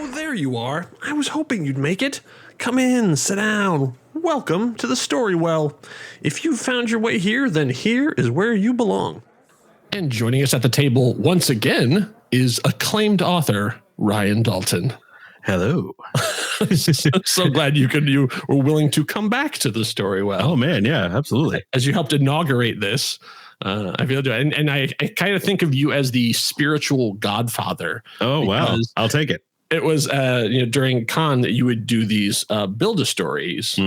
Oh, there you are. I was hoping you'd make it. Come in, sit down. Welcome to the Story Well. If you've found your way here, then here is where you belong. And joining us at the table once again is acclaimed author Ryan Dalton. Hello. So glad you were willing to come back to the Story Well. Oh man, yeah, absolutely. As you helped inaugurate this, I feel and I kind of think of you as the spiritual godfather. Oh wow, I'll take it. It was during con that you would do these build-a-stories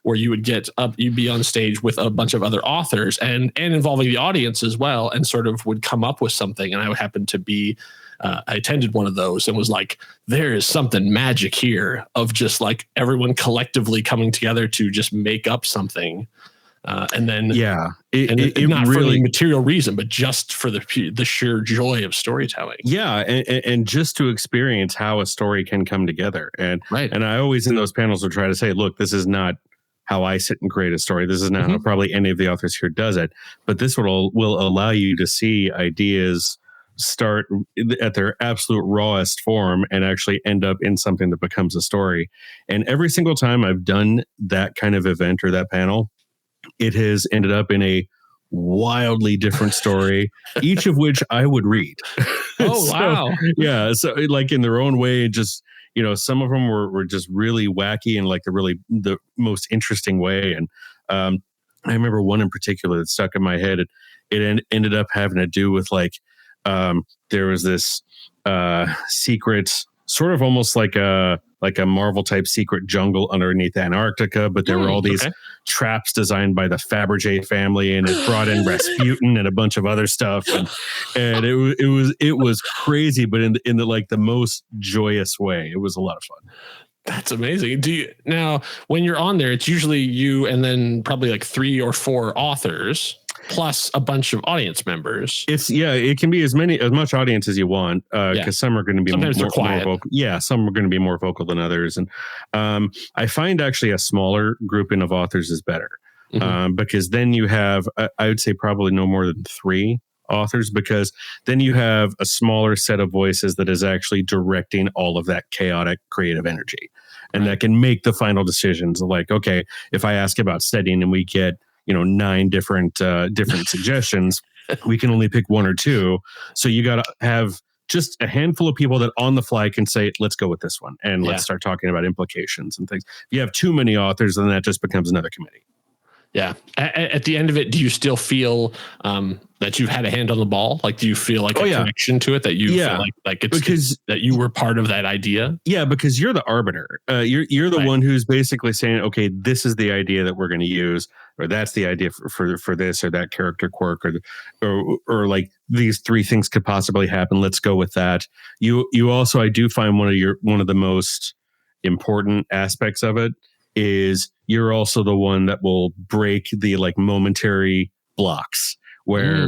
where you would get up, you'd be on stage with a bunch of other authors and involving the audience as well, and sort of would come up with something. And I happened to be, I attended one of those and was like, there is something magic here of just like everyone collectively coming together to just make up something. And then, it not really, for any material reason, but just for the sheer joy of storytelling. Yeah, and just to experience how a story can come together. And right. And I always in those panels would try to say, look, this is not how I sit and create a story. This is not how probably any of the authors here does it. But this will allow you to see ideas start at their absolute rawest form and actually end up in something that becomes a story. And every single time I've done that kind of event or that panel, it has ended up in a wildly different story, each of which I would read. Oh, wow. Yeah. So like in their own way, just, some of them were just really wacky and like the most interesting way. And I remember one in particular that stuck in my head. It ended up having to do with like, there was this secret, sort of almost like a Marvel type secret jungle underneath Antarctica, but there were all these traps designed by the Fabergé family, and it brought in Rasputin and a bunch of other stuff, and it was crazy, but in the most joyous way. It was a lot of fun. That's amazing. Now when you're on there, it's usually you and then probably like 3 or 4 authors plus a bunch of audience members. It can be as much audience as you want, because some are going to be more vocal. Yeah, some are going to be more vocal than others, and I find actually a smaller grouping of authors is better, because then you have I would say probably no more than 3 authors, because then you have a smaller set of voices that is actually directing all of that chaotic creative energy, and that can make the final decisions. Like, okay, if I ask about setting and we get 9 different suggestions, we can only pick 1 or 2. So you got to have just a handful of people that on the fly can say, let's go with this one, and let's start talking about implications and things. If you have too many authors, then that just becomes another committee. Yeah. At the end of it, do you still feel that you've had a hand on the ball? Like, do you feel like a connection to it, that you feel like it's because that you were part of that idea? Yeah, because you're the arbiter. You're the one who's basically saying, okay, this is the idea that we're going to use, or that's the idea for this or that character quirk, or like these 3 things could possibly happen. Let's go with that. You also, I do find one of the most important aspects of it is you're also the one that will break the like momentary blocks where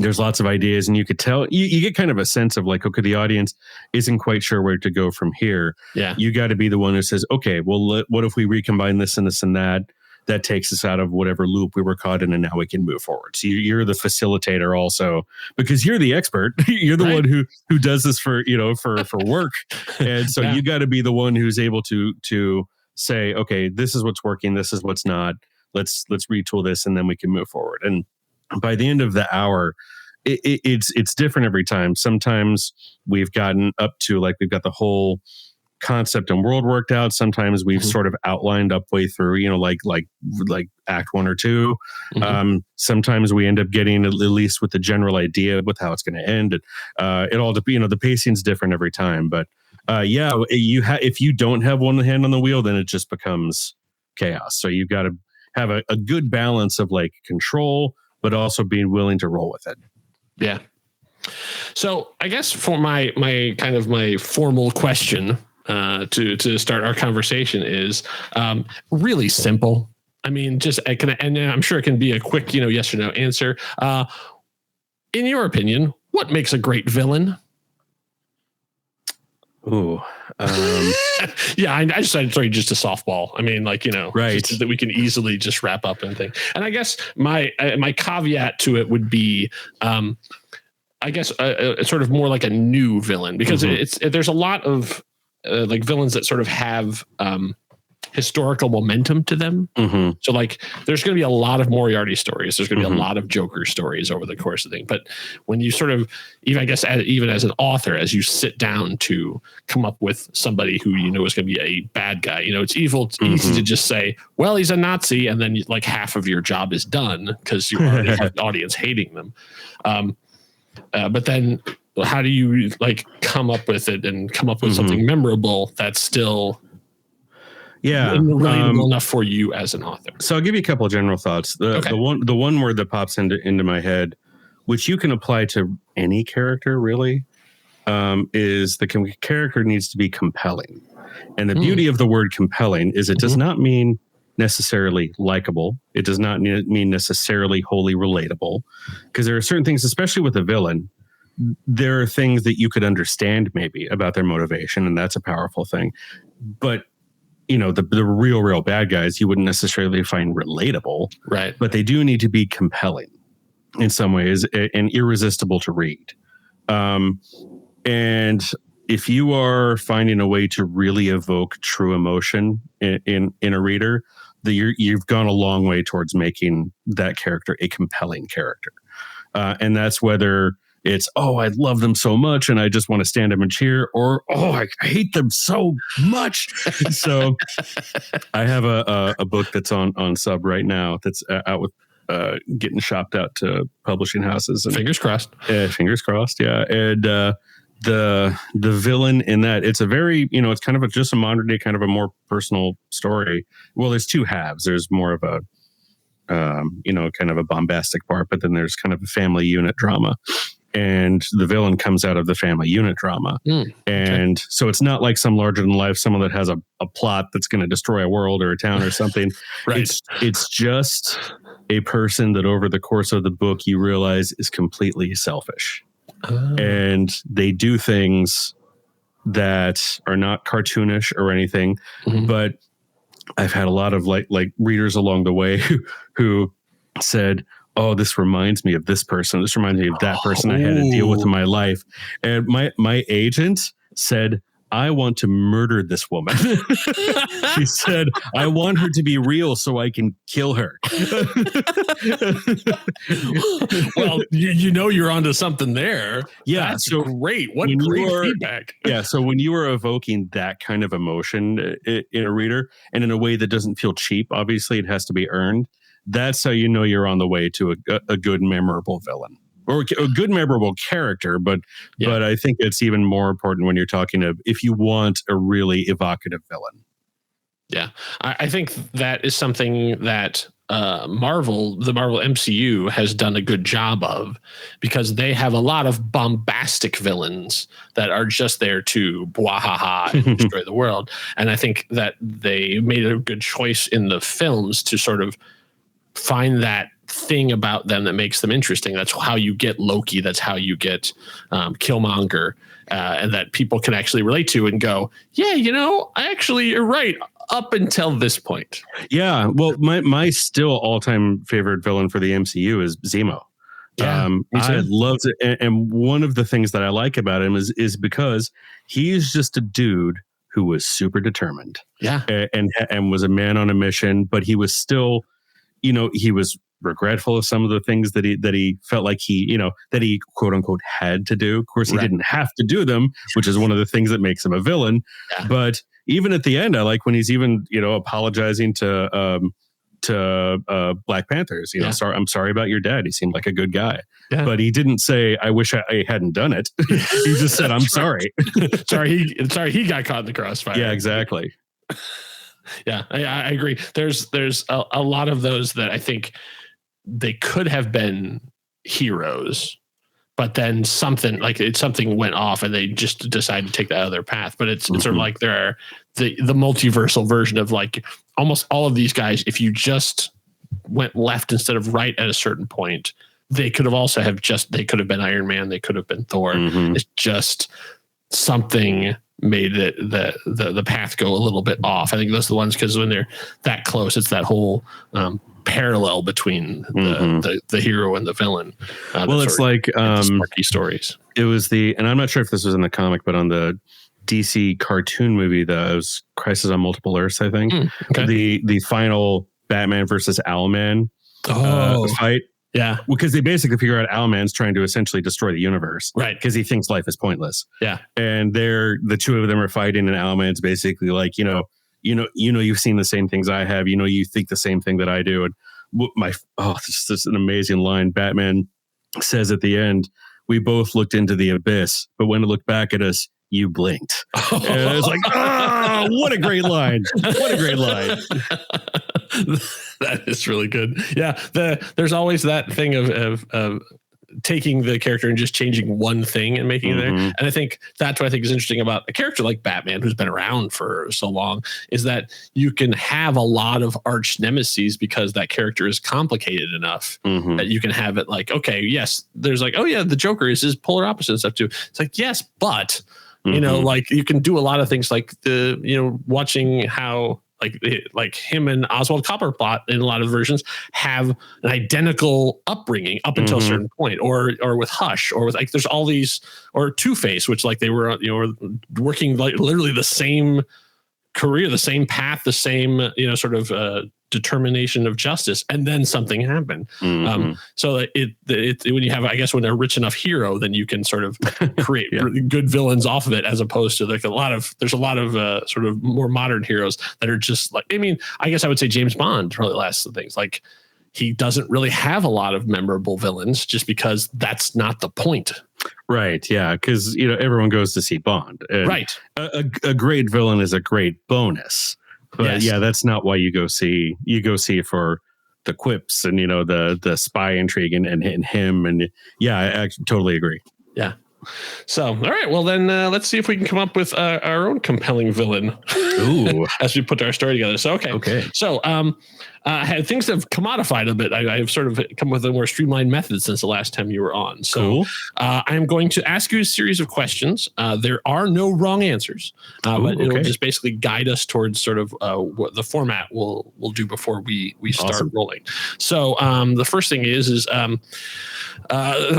there's lots of ideas, and you could tell you get kind of a sense of like, okay, the audience isn't quite sure where to go from here. Yeah, you got to be the one who says, okay, well, what if we recombine this and this and that? That takes us out of whatever loop we were caught in, and now we can move forward. So you're the facilitator also, because you're the expert. You're the one who does this for work, and so you got to be the one who's able to say, okay, this is what's working, this is what's not. Let's retool this, and then we can move forward. And by the end of the hour, it's different every time. Sometimes we've gotten up to like we've got the whole concept and world worked out. Sometimes we've sort of outlined up way through, like act 1 or 2. Sometimes we end up getting at least with the general idea with how it's going to end. It all depends. The pacing's different every time, but if you don't have one hand on the wheel, then it just becomes chaos. So you've got to have a good balance of like control, but also being willing to roll with it. Yeah. So I guess for my kind of my formal question to start our conversation is really simple. I mean, and I'm sure it can be a quick, yes or no answer. In your opinion, what makes a great villain? Ooh. Yeah, I decided to throw you just a softball. I mean, right. Just that we can easily just wrap up and thing. And I guess my caveat to it would be, I guess, sort of more like a new villain, because there's a lot of like villains that sort of have historical momentum to them. Mm-hmm. So like there's going to be a lot of Moriarty stories. There's going to be Mm-hmm. a lot of Joker stories over the course of the thing. But when you sort of, even I guess, even as an author, as you sit down to come up with somebody who you know is going to be a bad guy, you know, it's evil. It's easy to just say, well, he's a Nazi. And then like half of your job is done because you already have the audience hating them. But then how do you like come up with it and come up with something memorable that's still relatable enough for you as an author? So I'll give you a couple of general thoughts. The one word that pops into my head, which you can apply to any character really, is the character needs to be compelling. And the beauty of the word compelling is it does not mean necessarily likable. It does not mean necessarily wholly relatable, because there are certain things, especially with a villain, there are things that you could understand maybe about their motivation, and that's a powerful thing. But you know, the real bad guys, you wouldn't necessarily find relatable, right? But they do need to be compelling in some ways and irresistible to read. And if you are finding a way to really evoke true emotion in a reader, you've gone a long way towards making that character a compelling character. And that's whether it's, oh, I love them so much and I just want to stand up and cheer, or, oh, I hate them so much. So I have a book that's on sub right now that's out with getting shopped out to publishing houses. And, fingers crossed. Fingers crossed, yeah. And the villain in that, it's a very, you know, it's kind of just a modern day, kind of a more personal story. Well, there's two halves. There's more of a, you know, kind of a bombastic part, but then there's kind of a family unit drama. And the villain comes out of the family unit drama. And so it's not like some larger than life, someone that has a plot that's going to destroy a world or a town or something. Right. It's just a person that over the course of the book, you realize is completely selfish. And they do things that are not cartoonish or anything, but I've had a lot of like readers along the way who said, oh, this reminds me of this person. This reminds me of that person I had to deal with in my life. And my agent said, I want to murder this woman. She said, I want her to be real so I can kill her. Well, you know, you're onto something there. Yeah. That's so great. What great feedback. Yeah. So when you are evoking that kind of emotion in a reader, and in a way that doesn't feel cheap, obviously it has to be earned. That's how you know you're on the way to a good, memorable villain, or a good, memorable character. But I think it's even more important when you're talking of if you want a really evocative villain. Yeah, I think that is something that the Marvel MCU has done a good job of, because they have a lot of bombastic villains that are just there to bwahaha and destroy the world. And I think that they made a good choice in the films to sort of find that thing about them that makes them interesting. That's how you get Loki. That's how you get Killmonger, and that people can actually relate to and go, yeah, you know, you're right up until this point. Yeah. Well, my still all-time favorite villain for the MCU is Zemo. Yeah, I love it. And one of the things that I like about him is because he's just a dude who was super determined. Yeah. And was a man on a mission, but he was still, you know, he was regretful of some of the things that he felt like that he quote unquote had to do. Of course, he didn't have to do them, which is one of the things that makes him a villain. Yeah. But even at the end, I like when he's even, you know, apologizing to Black Panthers. You know, I'm sorry about your dad. He seemed like a good guy, but he didn't say, I wish I hadn't done it. He just said, I'm sorry. sorry he got caught in the crossfire. Yeah, exactly. Yeah, I agree. There's a lot of those that I think they could have been heroes, but then something went off and they just decided to take that other path. But it's sort of like there are the multiversal version of like almost all of these guys. If you just went left instead of right at a certain point, they could have been Iron Man. They could have been Thor. It's just something made it the path go a little bit off. I think those are the ones, because when they're that close, it's that whole parallel between the hero and the villain. Well, it's like sparky stories. It was and I'm not sure if this was in the comic, but on the DC cartoon movie, it was Crisis on Multiple Earths, I think. Okay. The final Batman versus Owlman fight. Yeah. Because they basically figure out Owlman's trying to essentially destroy the universe. Right. Because he thinks life is pointless. Yeah. And the two of them are fighting, and Owlman's basically like, you've seen the same things I have. You think the same thing that I do. And this is an amazing line. Batman says at the end, "We both looked into the abyss, but when it looked back at us, you blinked." And it's like, what a great line. What a great line. That is really good. Yeah. There's always that thing of taking the character and just changing one thing and making it there. And I think that's what I think is interesting about a character like Batman, who's been around for so long, is that you can have a lot of arch nemesis because that character is complicated enough that you can have it like, okay, yes, there's like, oh yeah, the Joker is his polar opposite and stuff too. It's like, yes, but like you can do a lot of things like watching how like him and Oswald Cobblepot in a lot of versions have an identical upbringing up until a certain point, or with Hush, or with like there's all these, or Two-Face, which like they were working like literally the same career, the same path, the same sort of determination of justice, and then something happened. So when you have, I guess, when they're a rich enough hero, then you can sort of create good villains off of it, as opposed to like there's a lot of sort of more modern heroes that are just like, I mean, I guess I would say James Bond probably last of things. Like he doesn't really have a lot of memorable villains just because that's not the point. Right. Yeah. Because everyone goes to see Bond. Right. A great villain is a great bonus. But yeah, that's not why you go see. You go see it for the quips and the spy intrigue and him, and yeah, I totally agree. Yeah. So all right, well then let's see if we can come up with our own compelling villain. Ooh. As we put our story together. So okay. So things have commodified a bit. I've sort of come with a more streamlined method since the last time you were on. So cool. I'm going to ask you a series of questions. There are no wrong answers, but it'll just basically guide us towards sort of what the format we'll do before we start rolling. So the first thing is the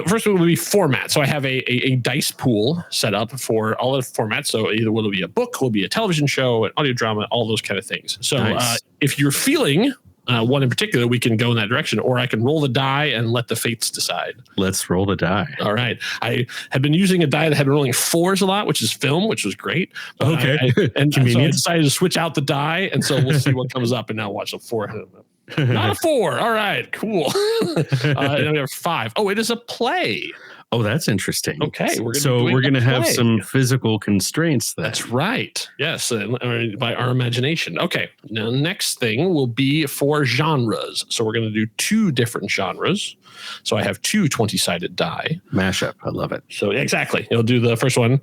first one will be format. So I have a dice pool set up for all of the formats. So either will be a book, will be a television show, an audio drama, all those kind of things. So nice. If you're feeling one in particular, we can go in that direction, or I can roll the die and let the fates decide. Let's roll the die. All right. I have been using a die that had been rolling 4s a lot, which is film, which was great. Okay. And so I decided to switch out the die, and so we'll see what comes up. And now watch a 4. Not a 4. All right, cool. And we have 5. Oh, it is a play. Oh, that's interesting. Okay, we're going to have some physical constraints then. That's right. Yes, by our imagination. Okay, now next thing will be for genres. So we're going to do 2 different genres. So I have 2 20-sided die. Mashup. I love it. So exactly. You'll do the first one.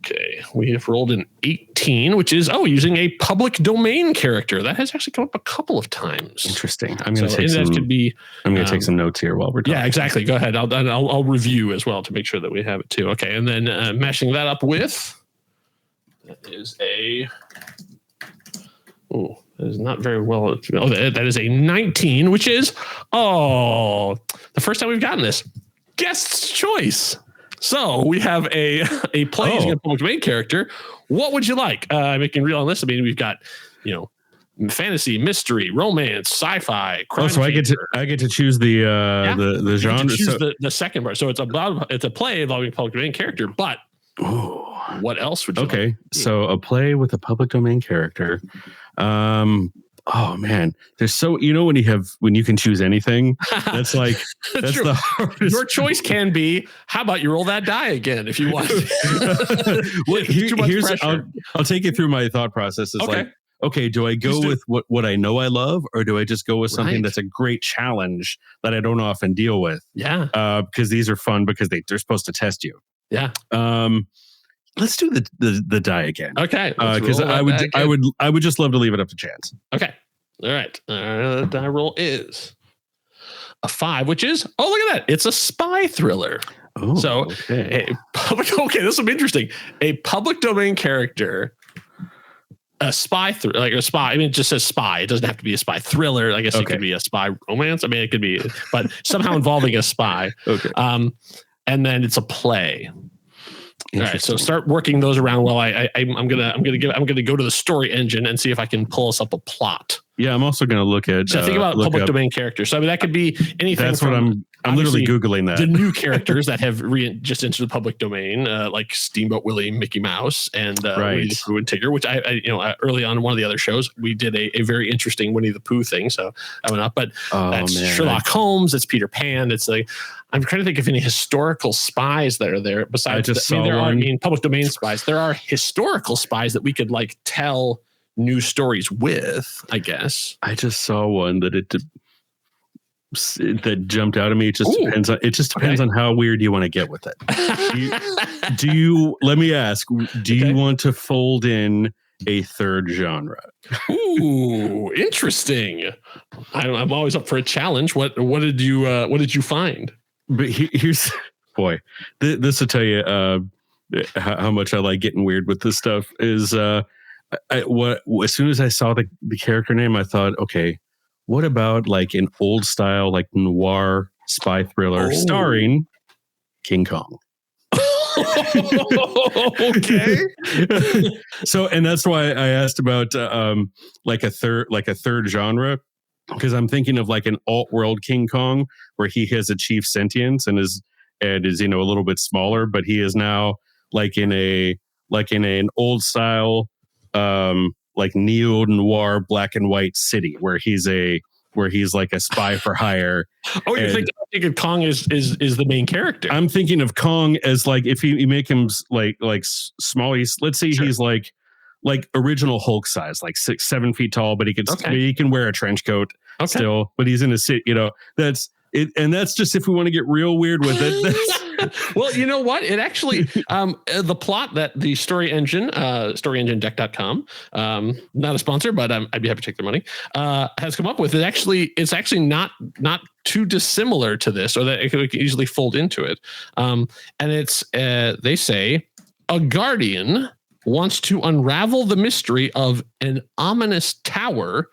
Okay, we have rolled an 18, which is using a public domain character. That has actually come up a couple of times. Interesting. I'm going to take some. I'm going to take some notes here while we're talking. Yeah, exactly. Go ahead. I'll review as well to make sure that we have it too. Okay, and then mashing that up with that is a. Oh, that is not very well. Oh, that is a 19, which is the first time we've gotten this guest's choice. So we have a play using a public domain character. What would you like? Making real on this. I mean, we've got, fantasy, mystery, romance, sci-fi, crime. So I get to choose the genre. Choose the second part. So it's a play involving a public domain character. But what else would you like? So a play with a public domain character. Oh man, there's so when you can choose anything, that's like that's true. The hardest. Your choice can be, how about you roll that die again if you want? I'll take you through my thought process. It's like, okay, do I go with what I know I love, or do I just go with something that's a great challenge that I don't often deal with? Yeah, because these are fun because they're supposed to test you. Yeah. Let's do the die again. Okay. Because I would just love to leave it up to chance. Okay. All right. The die roll is a 5, which is look at that. It's a spy thriller. Oh, so this will be interesting. A public domain character, a spy thriller, like a spy. I mean, it just says spy. It doesn't have to be a spy thriller. I guess it could be a spy romance. I mean, it could be, but somehow involving a spy. Okay. And then it's a play. All right, so start working those around while I'm gonna go to the story engine and see if I can pull us up a plot. Yeah, I'm also gonna look at. So think about public domain characters. So I mean, that could be anything. That's what I'm literally Googling that. The new characters that have just entered the public domain, like Steamboat Willie, Mickey Mouse, and Winnie the Pooh and Tigger. Which I early on in one of the other shows we did a very interesting Winnie the Pooh thing. So I went up, but that's Sherlock Holmes. It's Peter Pan. It's like. I'm trying to think of any historical spies that are there besides. There are public domain spies. There are historical spies that we could like tell new stories with. I guess I just saw one that jumped out at me. It just depends on how weird you want to get with it. Do you? Let me ask. Do you want to fold in a third genre? Ooh, interesting. I'm always up for a challenge. What did you find? But here's, boy, this will tell you how much I like getting weird with this stuff. Is as soon as I saw the character name, I thought, okay, what about like an old style like noir spy thriller starring King Kong? Okay. So, and that's why I asked about like a third genre. Because I'm thinking of like an alt-world King Kong where he has achieved sentience and is a little bit smaller, but he is now like in an old style like neo noir black and white city where he's like a spy for hire. Oh, you think Kong is the main character? I'm thinking of Kong as like if you make him like small. Let's say he's like original Hulk size, like 6-7 feet tall, but he can wear a trench coat still, but he's in a city, that's it. And that's just, if we want to get real weird with it. Well, you know what? It actually, the plot that the story engine, storyenginedeck.com, not a sponsor, but I'd be happy to take their money, has come up with it. It's actually not too dissimilar to this, or that it could easily fold into it. And it's, they say a guardian wants to unravel the mystery of an ominous tower,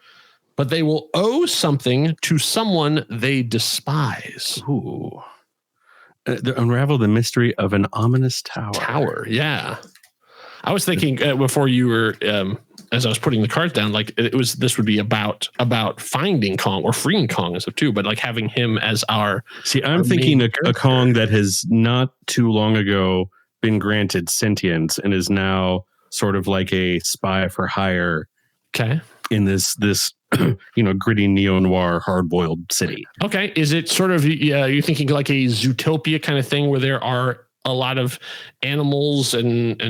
but they will owe something to someone they despise. Ooh. Unravel the mystery of an ominous tower. Yeah. I was thinking before you were, as I was putting the cards down, like this would be about finding Kong or freeing Kong as of too, but like having him as our. See, I'm thinking a Kong that has not too long ago been granted sentience and is now sort of like a spy for hire. Okay. In this gritty neo-noir hard-boiled city. Okay. Is it sort of you're thinking like a Zootopia kind of thing where there are a lot of animals and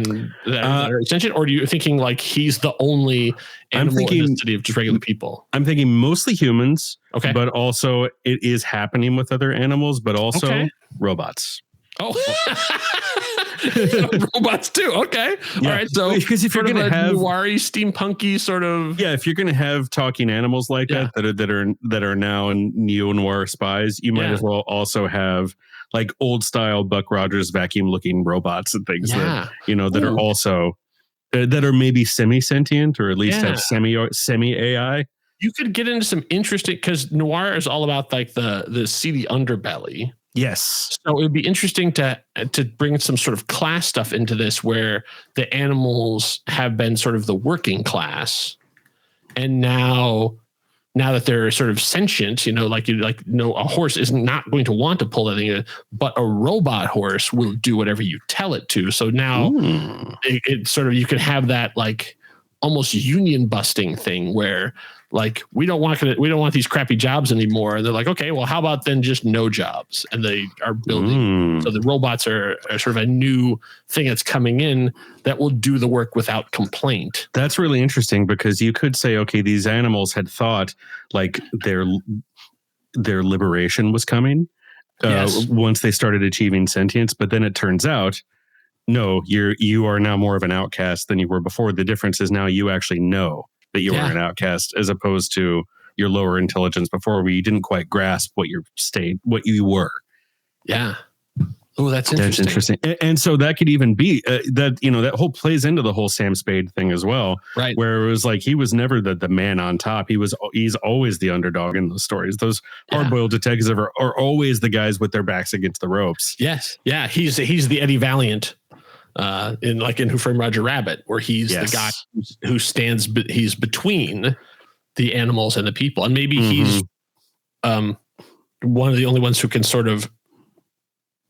that are sentient, or are you thinking like he's the only animal in the city of just regular people? I'm thinking mostly humans. Okay. But also it is happening with other animals, but also robots. Oh, robots too. Okay. Yeah. All right. So because if you're going to have noiry, steampunky sort of, if you're going to have talking animals like that are now in neo noir spies, you might as well also have like old style Buck Rogers vacuum looking robots and things that are also that are maybe semi sentient or at least have semi AI. You could get into some interesting, because noir is all about like the seedy underbelly. Yes. So it would be interesting to bring some sort of class stuff into this, where the animals have been sort of the working class, and now that they're sort of sentient, a horse is not going to want to pull that thing, but a robot horse will do whatever you tell it to. So now it sort of, you could have that like almost union busting thing where like we don't want these crappy jobs anymore. And they're like, okay, well, how about then just no jobs? And they are building. So the robots are sort of a new thing that's coming in that will do the work without complaint. That's really interesting, because you could say, okay, these animals had thought like their liberation was coming once they started achieving sentience. But then it turns out, no, you are now more of an outcast than you were before. The difference is now you actually know that you are an outcast, as opposed to your lower intelligence before, where you didn't quite grasp what you were. Yeah. Oh, that's interesting. And so that could even be that whole plays into the whole Sam Spade thing as well, right? Where it was like he was never the man on top. He's always the underdog in those stories. Those hard-boiled detectives are always the guys with their backs against the ropes. Yes, yeah. He's the Eddie Valiant in Who Framed Roger Rabbit, where he's the guy who stands, he's between the animals and the people. And maybe he's one of the only ones who can sort of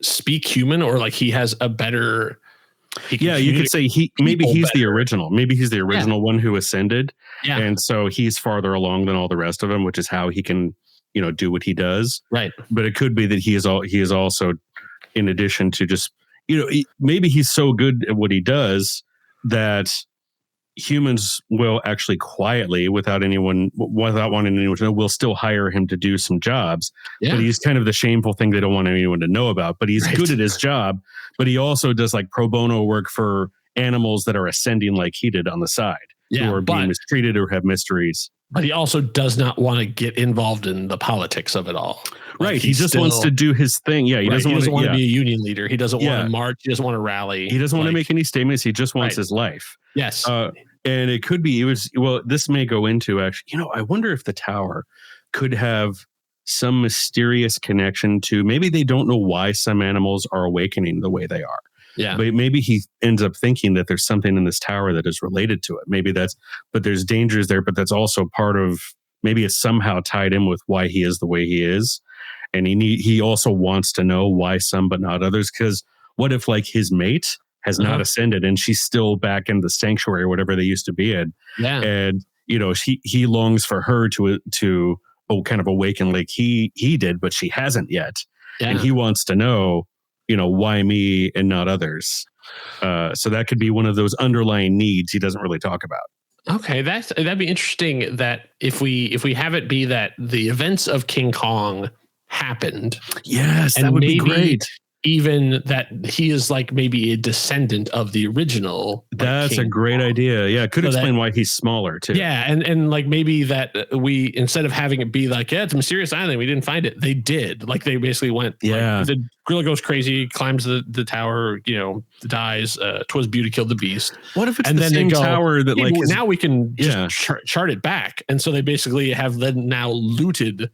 speak human, or like he has a better. You could say maybe he's the original. Maybe he's the original one who ascended. Yeah. And so he's farther along than all the rest of them, which is how he can, do what he does. Right. But it could be that he is also, in addition to just, maybe he's so good at what he does that humans will actually quietly, without wanting anyone to know, will still hire him to do some jobs. But he's kind of the shameful thing they don't want anyone to know about. But he's good at his job. But he also does like pro bono work for animals that are ascending like he did on the side, who are being mistreated or have mysteries. But he also does not want to get involved in the politics of it all. Right. He just wants to do his thing. Yeah. He doesn't want to be a union leader. He doesn't want to march. He doesn't want to rally. He doesn't want to make any statements. He just wants his life. Yes. And it could be, this may go into actually, I wonder if the tower could have some mysterious connection to, maybe they don't know why some animals are awakening the way they are. Yeah. But maybe he ends up thinking that there's something in this tower that is related to it. Maybe but there's dangers there, but that's also part of, maybe it's somehow tied in with why he is the way he is. And he also wants to know why some but not others. Because what if like his mate has not ascended and she's still back in the sanctuary or whatever they used to be in? Yeah. And he longs for her to kind of awaken like he did, but she hasn't yet. Yeah. And he wants to know, why me and not others? So that could be one of those underlying needs he doesn't really talk about. Okay, that'd be interesting. That if we have it be that the events of King Kong happened. Yes, that would be great. Even that he is like maybe a descendant of the original. That's a great idea. Yeah, it could explain why he's smaller too. Yeah, and like maybe that we, instead of having it be like, it's a mysterious island, we didn't find it. They did. Like they basically went. Yeah, like, the gorilla goes crazy, climbs the tower, dies. 'Twas beauty killed the beast. What if it's the same tower that now we can just chart it back, and so they basically have then now looted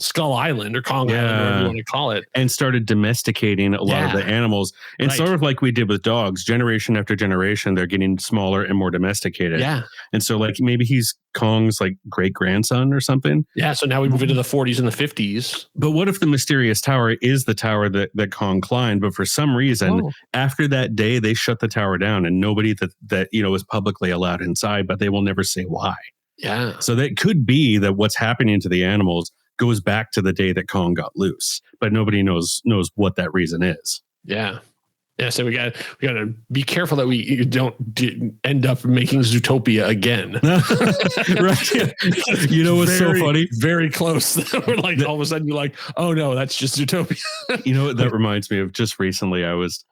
Skull Island or Kong Island, whatever you want to call it, and started domesticating a lot of the animals. And sort of like we did with dogs, generation after generation, they're getting smaller and more domesticated. Yeah. And so like maybe he's Kong's like great grandson or something. Yeah. So now we move into the 40s and the 50s. But what if the mysterious tower is the tower that Kong climbed, but for some reason after that day they shut the tower down and nobody that is publicly allowed inside, but they will never say why. Yeah. So that could be that what's happening to the animals goes back to the day that Kong got loose, but nobody knows what that reason is. Yeah. Yeah. So we got to be careful that we don't end up making Zootopia again. Right. What's so funny? Very close. We're like, all of a sudden you're like, oh no, that's just Zootopia. That reminds me of just recently, I was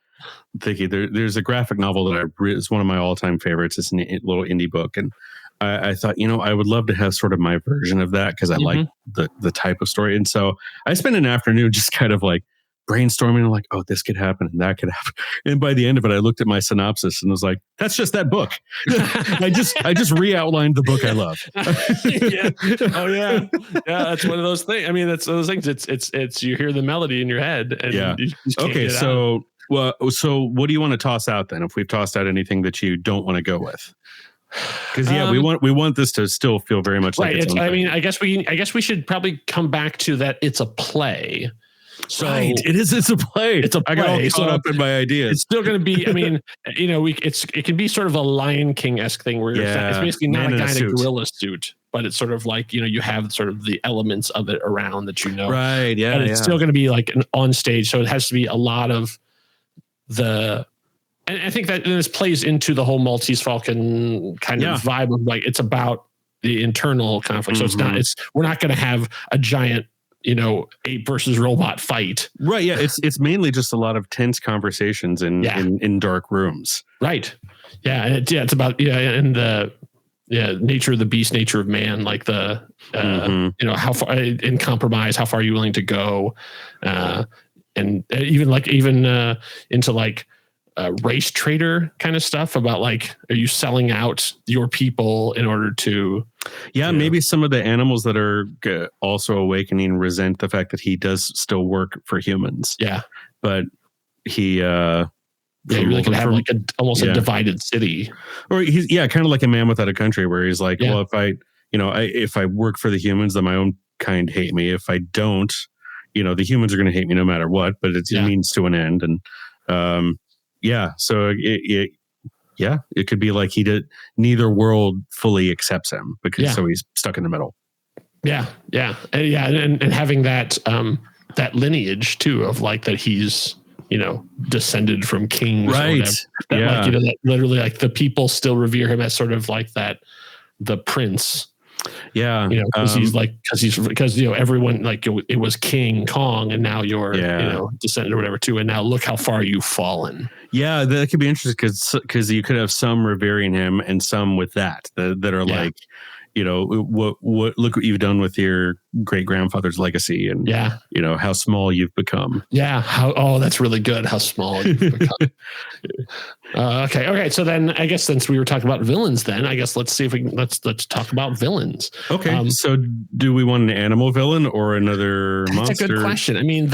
thinking there's a graphic novel that it's one of my all-time favorites. It's a little indie book. And I thought, I would love to have sort of my version of that because I like the type of story. And so I spent an afternoon just kind of like brainstorming, like, oh, this could happen and that could happen. And by the end of it, I looked at my synopsis and was like, that's just that book. I just re-outlined the book I love. Yeah. Oh yeah. Yeah. That's one of those things. I mean, that's one of those things. It's you hear the melody in your head. And you just can't get so out. Well, so what do you want to toss out then? If we've tossed out anything that you don't want to go with? Because we want this to still feel very much like its own thing. I guess we should probably come back to that. It's a play. So right. It's a play. I got all caught up in my ideas. It's still going to be. I mean, it can be sort of a Lion King-esque thing where it's basically not a guy in a gorilla suit, but it's sort of like you have sort of the elements of it around that Right. Yeah. But it's still going to be like an on stage, so it has to be a lot of the. And I think that this plays into the whole Maltese Falcon kind of vibe of like it's about the internal conflict. So we're not going to have a giant, ape versus robot fight. Right. Yeah. It's mainly just a lot of tense conversations in dark rooms. Right. Yeah. And it's about and the nature of the beast, nature of man, like the how far in compromise, how far are you willing to go, and even into like. Race trader kind of stuff about like, are you selling out your people in order to? Yeah, maybe some of the animals that are also awakening resent the fact that he does still work for humans. Yeah, but he Yeah, you really could have like almost a divided city. Or he's kind of like a man without a country, where he's like, well, if I work for the humans, then my own kind hate me. If I don't, the humans are going to hate me no matter what. But it's a means to an end, and so it could be like he did. Neither world fully accepts him because so he's stuck in the middle. Yeah, and having that that lineage too of like that he's descended from kings, right? That, that literally like the people still revere him as sort of like the prince. Yeah, because everyone like it was King Kong, and now you're descendant or whatever too, and now look how far you've fallen. Yeah, that could be interesting because you could have some revering him and some with that are like, what look what you've done with your great grandfather's legacy, and how small you've become. Yeah, that's really good. How small you've become. Okay. So then, I guess since we were talking about villains, then I guess let's see if we can let's talk about villains. Okay. So do we want an animal villain or another monster? That's a good question. I mean,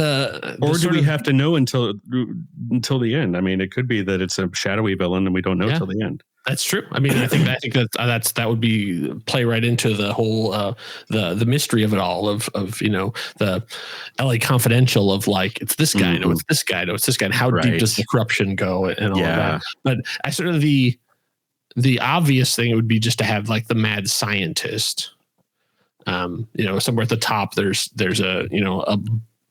or do we have to know until the end? I mean, it could be that it's a shadowy villain and we don't know till the end. That's true. I mean, I think that would be play right into the whole the mystery of it all of the LA Confidential of like it's this guy, no, it's this guy, no, it's this guy. And how deep does the corruption go and all of that? But I sort of the obvious thing would be just to have like the mad scientist. Somewhere at the top there's a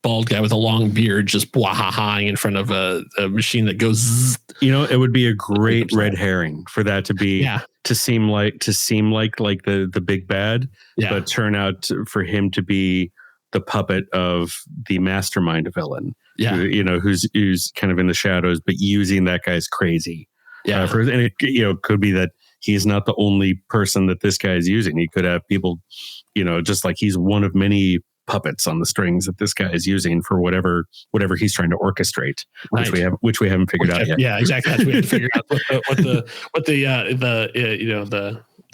bald guy with a long beard just blah-ha-haing in front of a machine that goes zzz. It would be a great red herring for that to be to seem like the big bad, but turn out for him to be the puppet of the mastermind villain, who's kind of in the shadows but using that guy's crazy. And it could be that he's not the only person that this guy is using. He could have people, just like he's one of many puppets on the strings that this guy is using for whatever he's trying to orchestrate, which we haven't figured out yet. Yeah, exactly. That's what we have to figure out what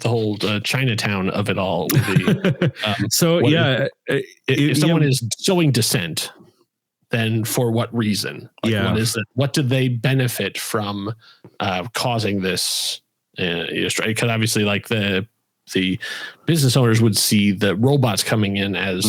the whole Chinatown of it all would be. If someone is showing dissent, then for what reason? What is it? What did they benefit from causing this? Because obviously, like the business owners would see the robots coming in as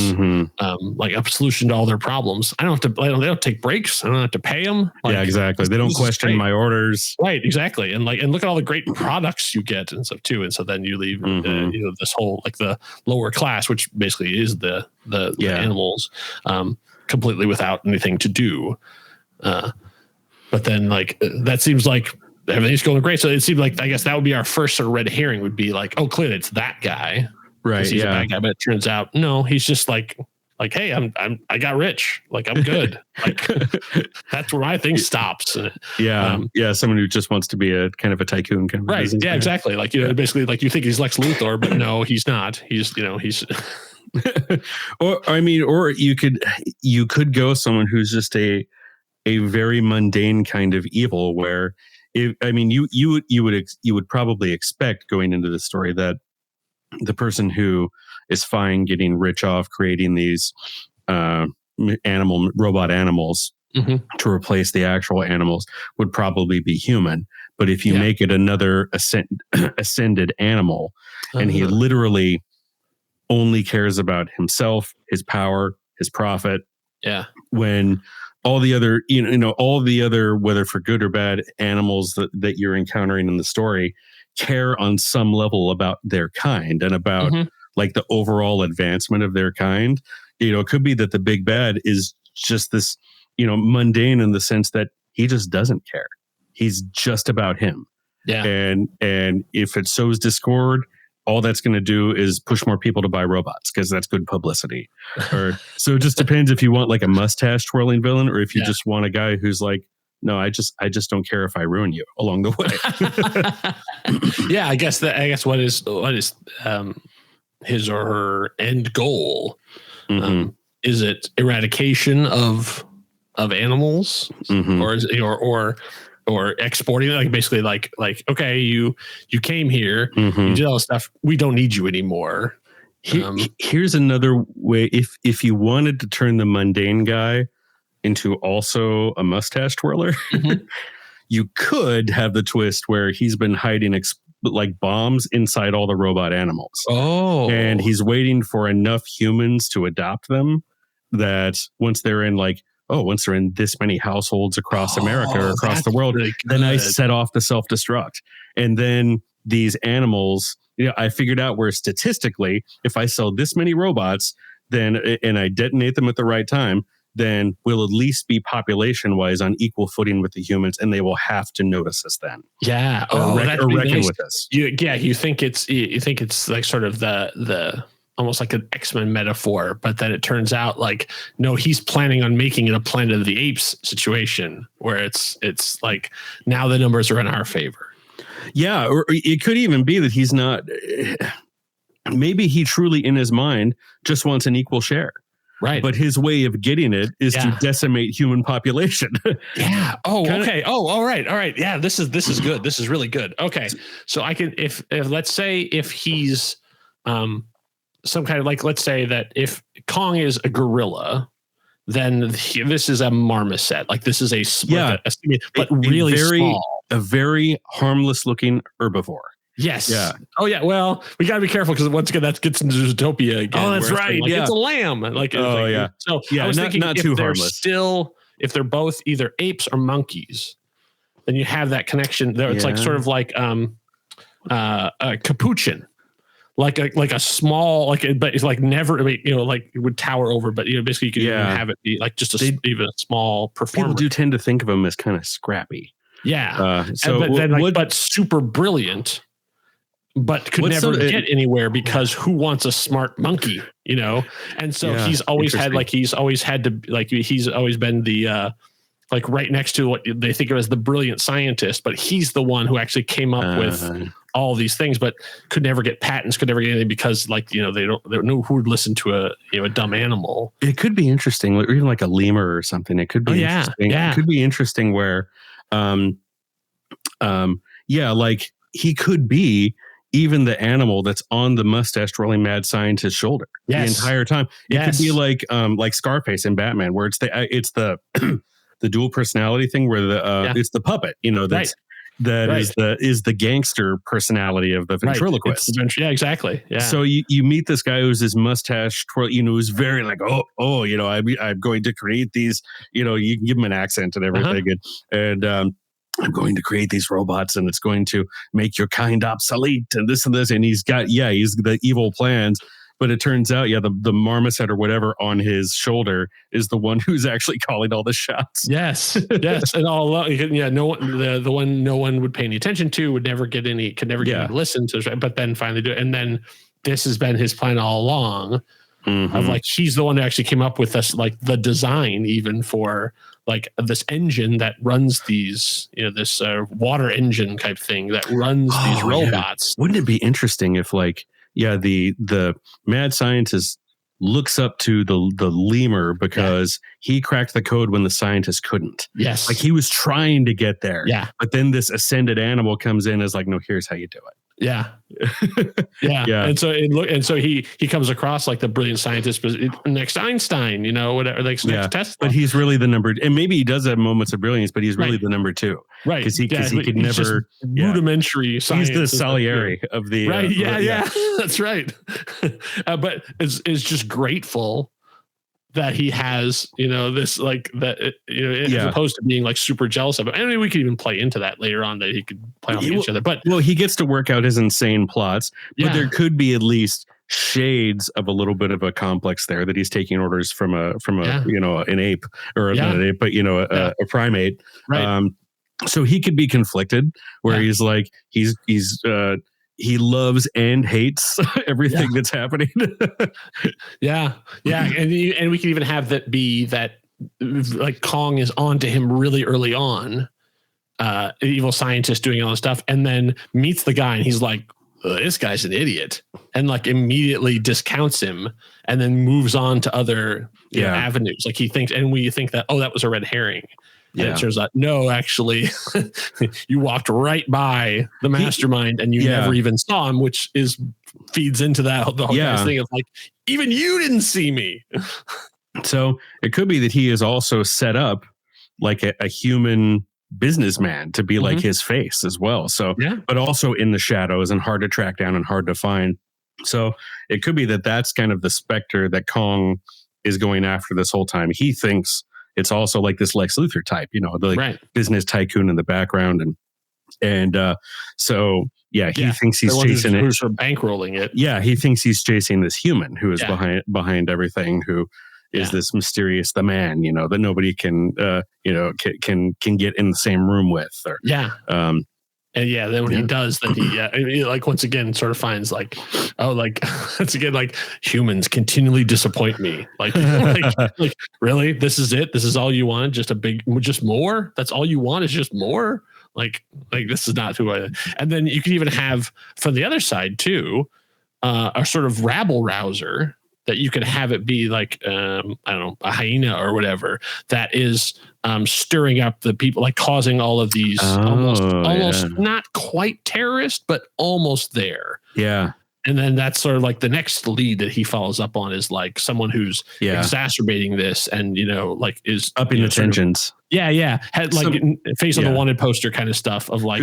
like a solution to all their problems. They don't take breaks. I don't have to pay them. Exactly. They don't question my orders. Right. Exactly. And look at all the great products you get and stuff too. And so then you leave, this whole, like the lower class, which basically is the animals, completely without anything to do. But then that seems like everything's going great. So it seemed like, I guess that would be our first sort of red herring would be like, oh, clearly it's that guy. Right. He's a bad guy, but it turns out, no, he's just like, hey, I got rich. Like, I'm good. Like that's where my thing stops. Someone who just wants to be a kind of a tycoon kind of right. Yeah, guy. Exactly. Like, basically like you think he's Lex Luthor, but no, he's not. He's or you could go someone who's just a very mundane kind of evil where you would probably expect going into the story that the person who is fine getting rich off creating these robot animals to replace the actual animals would probably be human. But if you make it another ascended animal and he literally only cares about himself, his power, his profit. Yeah. When all the other, all the other, whether for good or bad animals that you're encountering in the story care on some level about their kind and about like the overall advancement of their kind. It could be that the big bad is just this, mundane in the sense that he just doesn't care. He's just about him. Yeah. And if it sows discord, all that's going to do is push more people to buy robots because that's good publicity. So it just depends if you want like a mustache twirling villain or if you just want a guy who's like, no, I just don't care if I ruin you along the way. I guess what is his or her end goal? Is it eradication of animals, or is it, or exporting, like basically like okay, you came here, you did all this stuff, we don't need you anymore. Here's another way: if you wanted to turn the mundane guy into also a mustache twirler, you could have the twist where he's been hiding like bombs inside all the robot animals. Oh, and he's waiting for enough humans to adopt them that once they're in this many households across America or across the world, really then I set off the self-destruct. And then these animals, I figured out where statistically, if I sell this many robots, then and I detonate them at the right time, then we'll at least be population-wise on equal footing with the humans, and they will have to notice us then. Yeah. Or reckon with us. You think it's like sort of the almost like an X-Men metaphor, but then it turns out like, no, he's planning on making it a Planet of the Apes situation where it's like now the numbers are in our favor. Yeah. Or it could even be that he's not, maybe he truly in his mind just wants an equal share. Right. But his way of getting it is to decimate human population. Yeah. Oh, okay. Oh, all right. All right. Yeah. This is good. This is really good. Okay. So I can, if let's say if he's, some kind of like, let's say that if Kong is a gorilla, then this is a marmoset. Like this is but really small. A very harmless looking herbivore. Yes. Yeah. Oh yeah. Well, we got to be careful because once again that gets into Zootopia again. Oh, that's right. Like, it's a lamb. Yeah. So I was thinking not if too they're harmless. if they're both either apes or monkeys, then you have that connection there. It's like sort of like a capuchin. Like a small, but it's like never, like it would tower over, but basically you could even have it be like just even a small performer. People do tend to think of him as kind of scrappy. Yeah. But super brilliant, but could never get anywhere because who wants a smart monkey, And so he's always been the, like right next to what they think of as the brilliant scientist, but he's the one who actually came up with all these things, but could never get patents, could never get anything because they don't know who would listen to a dumb animal. It could be interesting, or even like a lemur or something. It could be interesting. Yeah. It could be interesting where, like he could be even the animal that's on the mustache twirling mad scientist's shoulder the entire time. It could be like Scarface in Batman, where it's the the dual personality thing where it's the puppet, is the gangster personality of the ventriloquist. Yeah, exactly. Yeah. So you meet this guy who's his mustache twirl, who's very like, I'm going to create these, you can give him an accent and everything. And I'm going to create these robots and it's going to make your kind obsolete and this and this. And he's got the evil plans. But it turns out, the marmoset or whatever on his shoulder is the one who's actually calling all the shots. Yes, yes, and no one, the one no one would pay any attention to, could never get any to listen to, but then finally do it. And then this has been his plan all along, of like he's the one who actually came up with this, like the design even for like this engine that runs these, this water engine type thing that runs these robots. Yeah. Wouldn't it be interesting if the mad scientist looks up to the lemur because he cracked the code when the scientist couldn't. Yes. Like he was trying to get there. Yeah. But then this ascended animal comes in as like, no, here's how you do it. Yeah. Yeah. And so he comes across like the brilliant scientist, but next Einstein, whatever, like next Tesla. But he's really the number, and maybe he does have moments of brilliance, but he's really the number two. Right. Because he could never rudimentary science. He's the Salieri of the right. Yeah. That's right. But is just grateful that he has, this like that, as opposed to being like super jealous of it. I mean, we could even play into that later on that he could play on each other. But he gets to work out his insane plots, but there could be at least shades of a little bit of a complex there that he's taking orders from an ape or not an ape, but a primate. Right. So he could be conflicted where he's like, he loves and hates everything that's happening. Yeah. And we can even have that be that like Kong is onto him really early on, evil scientist doing all this stuff, and then meets the guy and he's like, this guy's an idiot, and like immediately discounts him and then moves on to other avenues. Like he thinks, and we think that, that was a red herring. And it turns out, no, actually, you walked right by the mastermind and you never even saw him, which feeds into that the whole thing of like, even you didn't see me. So it could be that he is also set up like a human businessman to be like his face as well. So, but also in the shadows and hard to track down and hard to find. So it could be that that's kind of the specter that Kong is going after this whole time. He thinks it's also like this Lex Luthor type, you know, the business tycoon in the background. So he thinks he's chasing it. Who's bankrolling it. Yeah, he thinks he's chasing this human who is behind everything, who is this mysterious, the man, you know, that nobody can can get in the same room with. Or, and then when he does, then he like once again sort of finds like, oh, like once again, like humans continually disappoint me. Like really, this is it? This is all you want? Just more? That's all you want is just more? Like this is not who I. And then you can even have from the other side too, a sort of rabble rouser that you could have it be like I don't know, a hyena or whatever that is stirring up the people, like causing all of these almost not quite terrorist, but almost there. Yeah. And then that's sort of like the next lead that he follows up on is like someone who's exacerbating this and, you know, like is upping the tensions. Had like face on the wanted poster kind of stuff of like,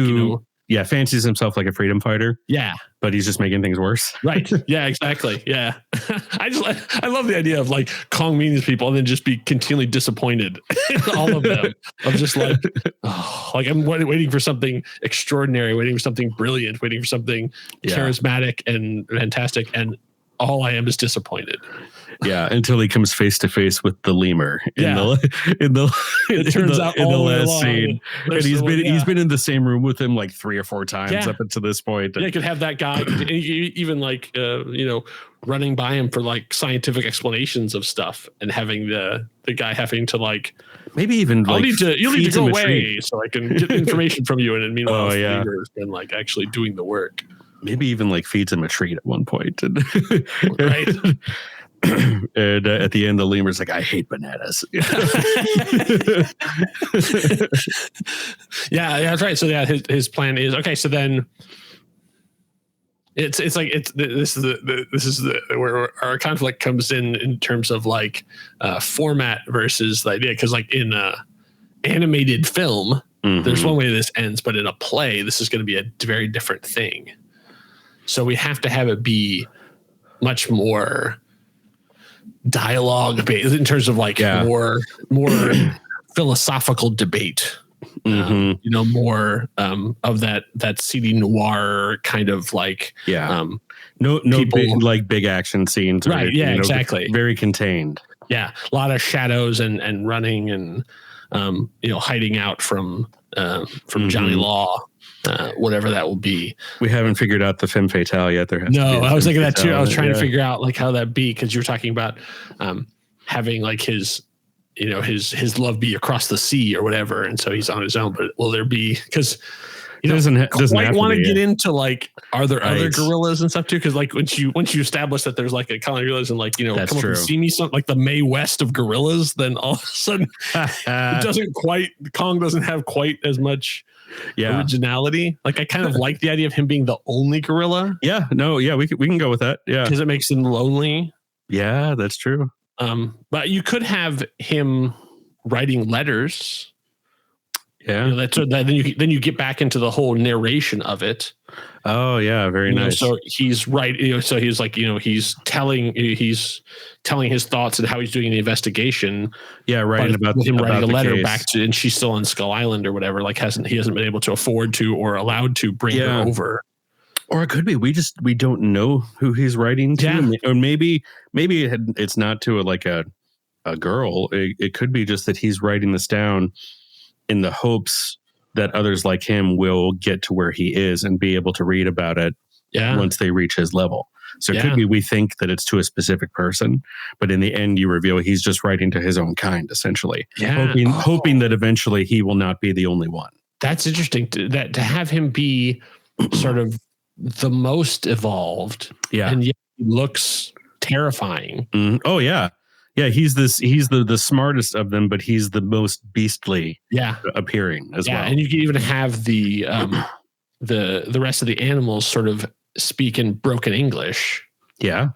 fancies himself like a freedom fighter. Yeah. But he's just making things worse. Right. Yeah, exactly. Yeah. I love the idea of like Kong meeting these people and then just be continually disappointed in all of them. I'm just like, like I'm waiting for something extraordinary, waiting for something brilliant, waiting for something charismatic and fantastic. And all I am is disappointed. Yeah, until he comes face to face with the lemur in the last scene. And he's been in the same room with him like 3 or 4 times up until this point. Yeah, you could have that guy even like running by him for like scientific explanations of stuff and having the guy having to like maybe even you'll need to go away so I can get information from you. And then meanwhile the lemur's been like actually doing the work. Maybe even like feeds him a treat at one point. Right. And at the end, the lemur's like, I hate bananas. That's right. So his plan is okay. So then this is where our conflict comes in terms of like format versus the idea. Because like in animated film, there's one way this ends, but in a play, this is going to be a very different thing. So we have to have it be much more dialogue based in terms of like more philosophical debate, more of that seedy noir kind of like no big action scenes, right? Exactly, very contained. A lot of shadows and running and hiding out from Johnny Law. Whatever that will be. We haven't figured out the femme fatale yet. I was thinking that too. I was trying to figure out like how that be, because you were talking about having like his love be across the sea or whatever, and so he's on his own. But will there be, because doesn't want to get into like, are there other gorillas and stuff too? Because like once you establish that there's like a colony of gorillas and like come up and see me, something like the Mae West of gorillas, then all of a sudden Kong doesn't have quite as much originality. Like I kind of like the idea of him being the only gorilla. We can go with that. Yeah, because it makes him lonely. Yeah, that's true. But you could have him writing letters. Yeah, then you get back into the whole narration of it. Oh yeah, very nice. So he's right. So he's like he's telling his thoughts and how he's doing the investigation. Yeah, writing about him writing a letter case. back to, and she's still on Skull Island or whatever. Like he hasn't been able to afford to or allowed to bring her over. Or it could be we don't know who he's writing to. Yeah. Or maybe it's not to a girl. It could be just that he's writing this down in the hopes that others like him will get to where he is and be able to read about it once they reach his level. So it could be we think that it's to a specific person, but in the end you reveal he's just writing to his own kind, essentially. Yeah. Hoping that eventually he will not be the only one. That's interesting to have him be sort of the most evolved. Yeah. And yet he looks terrifying. Mm-hmm. Oh yeah. Yeah, he's the smartest of them, but he's the most beastly appearing as well. And you can even have the rest of the animals sort of speak in broken English. Yeah.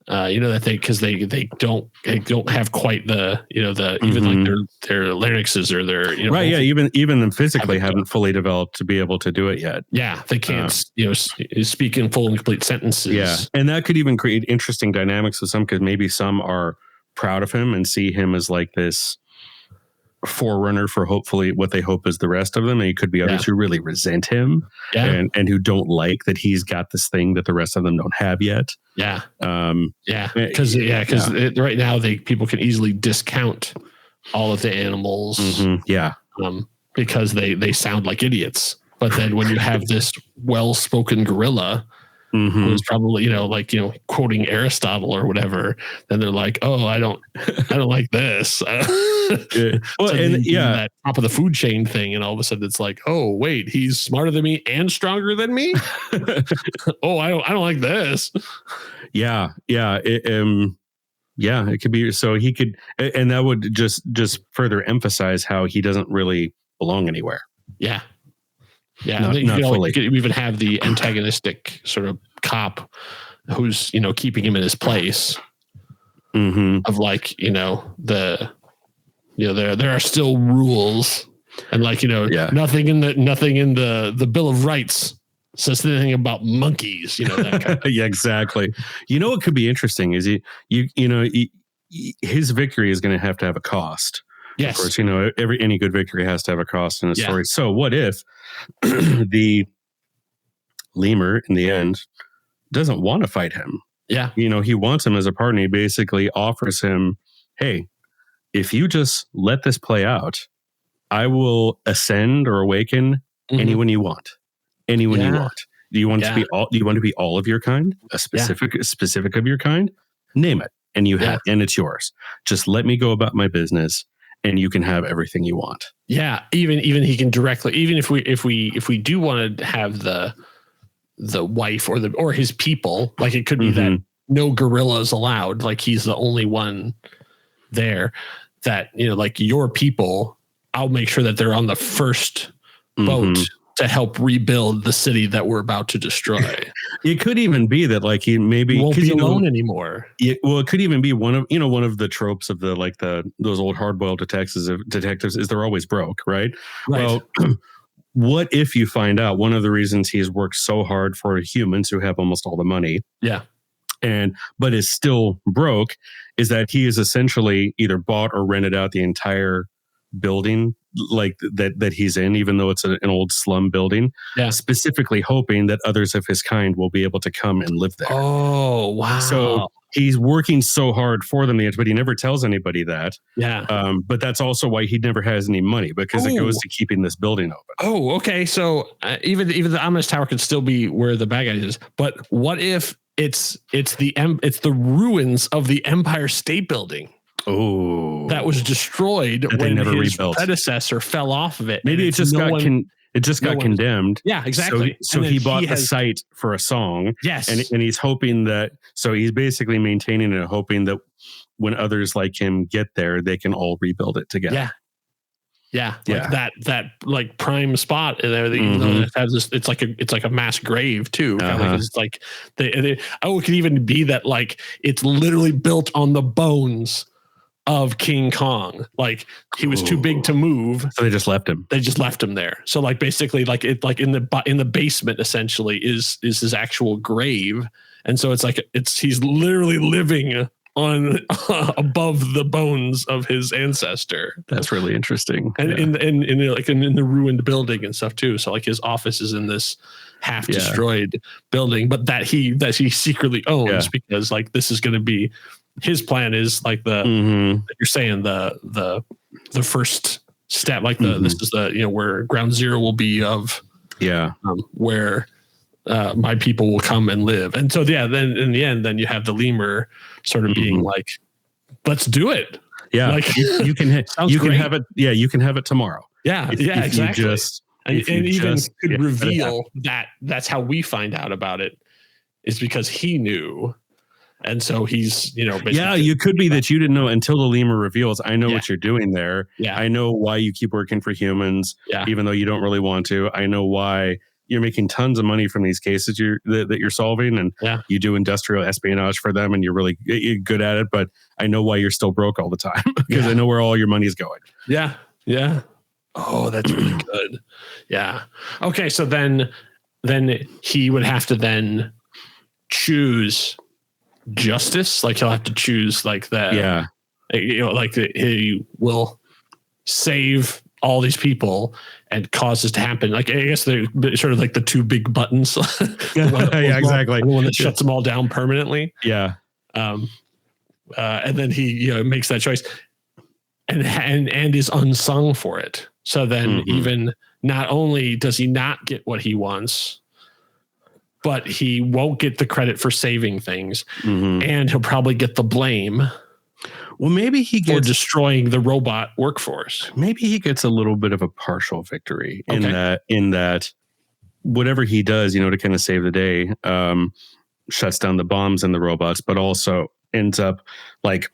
that because they don't have quite the even like their larynxes or their right. Yeah, even them physically haven't fully developed to be able to do it yet. Yeah, they can't speak in full and complete sentences. Yeah, and that could even create interesting dynamics with some, because maybe some are proud of him and see him as like this forerunner for hopefully what they hope is the rest of them, and it could be others who really resent him and who don't like that he's got this thing that the rest of them don't have yet. Because right now people can easily discount all of the animals because they sound like idiots. But then when you have this well-spoken gorilla who's probably quoting Aristotle or whatever, then they're like, oh, I don't like this. Well, and that top of the food chain thing, and all of a sudden it's like, oh wait, he's smarter than me and stronger than me. Oh, I don't like this. It could be, so he could, and that would just further emphasize how he doesn't really belong anywhere. Not fully. You could even have the antagonistic sort of cop who's keeping him in his place. Of like there are still rules, and like nothing in the Bill of Rights says anything about monkeys. That kind of yeah, exactly. What could be interesting is his victory is going to have a cost. Yes. Of course, any good victory has to have a cost in a story. So what if the lemur in the end doesn't want to fight him? Yeah. He wants him as a partner. He basically offers him, hey, if you just let this play out, I will ascend or awaken anyone you want. Anyone you want. Do you want to be all? Do you want to be all of your kind? A specific of your kind? Name it, and you have, and it's yours. Just let me go about my business, and you can have everything you want. Yeah, even he can directly. Even if we do want to have the wife or his people, like it could be that no gorillas allowed. Like he's the only one there. That like your people, I'll make sure that they're on the first boat to help rebuild the city that we're about to destroy. It could even be that like he maybe won't be alone anymore. It could even be one of the tropes of those old hard-boiled detectives is they're always broke, right? Well, what if you find out one of the reasons he's worked so hard for humans who have almost all the money, but is still broke, is that he is essentially either bought or rented out the entire building like that he's in, even though it's an old slum building, specifically hoping that others of his kind will be able to come and live there. Oh, wow. So he's working so hard for them, but he never tells anybody that. But that's also why he never has any money, because it goes to keeping this building open. Oh, okay. So even the Ominous Tower could still be where the bad guy is. But what if it's the ruins of the Empire State Building? Oh, that was destroyed when his predecessor fell off of it. Maybe it just got condemned. Yeah, exactly. So he bought the site for a song. Yes, and he's hoping that. So he's basically maintaining it, hoping that when others like him get there, they can all rebuild it together. Like that like prime spot in there. Even though it has this, it's like a mass grave too. It's like it could even be that like it's literally built on the bones of King Kong. Like he was too big to move, so they just left him. There. So like basically like it like in the basement essentially is his actual grave, and so it's like he's literally living on above the bones of his ancestor. That's really interesting. And in the ruined building and stuff too. So like his office is in this half destroyed building, but that he secretly owns because like this is going to be his plan is like you're saying the first step, like this is the where ground zero will be of where my people will come and live. And so then in the end, then you have the lemur sort of being like, let's do it. Yeah, like you can have it. Yeah, you can have it tomorrow. Yeah, exactly. And even could reveal that that's how we find out about it is because he knew. And so he's, you could be that you didn't know until the lemur reveals, I know what you're doing there. Yeah. I know why you keep working for humans, even though you don't really want to. I know why you're making tons of money from these cases that you're solving, and you do industrial espionage for them, and you're really good at it. But I know why you're still broke all the time, because I know where all your money is going. Yeah. Yeah. Oh, that's really good. Yeah. Okay. So then he would have to then choose justice. Like he'll have to choose like that. Like he will save all these people and cause this to happen. Like, I guess they're sort of like the two big buttons. Exactly. The one that shuts them all down permanently. Yeah. And then he makes that choice and is unsung for it. So then even not only does he not get what he wants, but he won't get the credit for saving things, and he'll probably get the blame. Well, maybe he gets for destroying the robot workforce. Maybe he gets a little bit of a partial victory in that whatever he does, to kind of save the day, shuts down the bombs and the robots, but also ends up like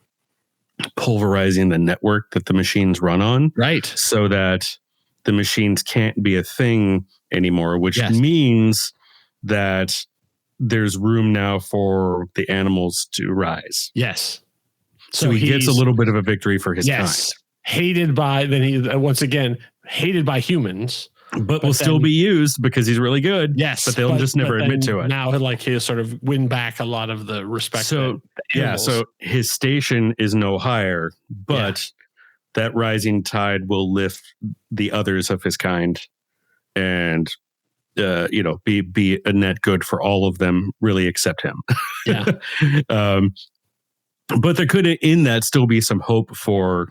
pulverizing the network that the machines run on. Right. So that the machines can't be a thing anymore, which means that there's room now for the animals to rise. Yes. So he gets a little bit of a victory for his kind. Hated by, hated by humans. But will still be used because he's really good. Yes. But they'll just never admit to it. Now he'll sort of win back a lot of the respect. So his station is no higher, but that rising tide will lift the others of his kind and be a net good for all of them, really except him. Yeah. But there could in that still be some hope for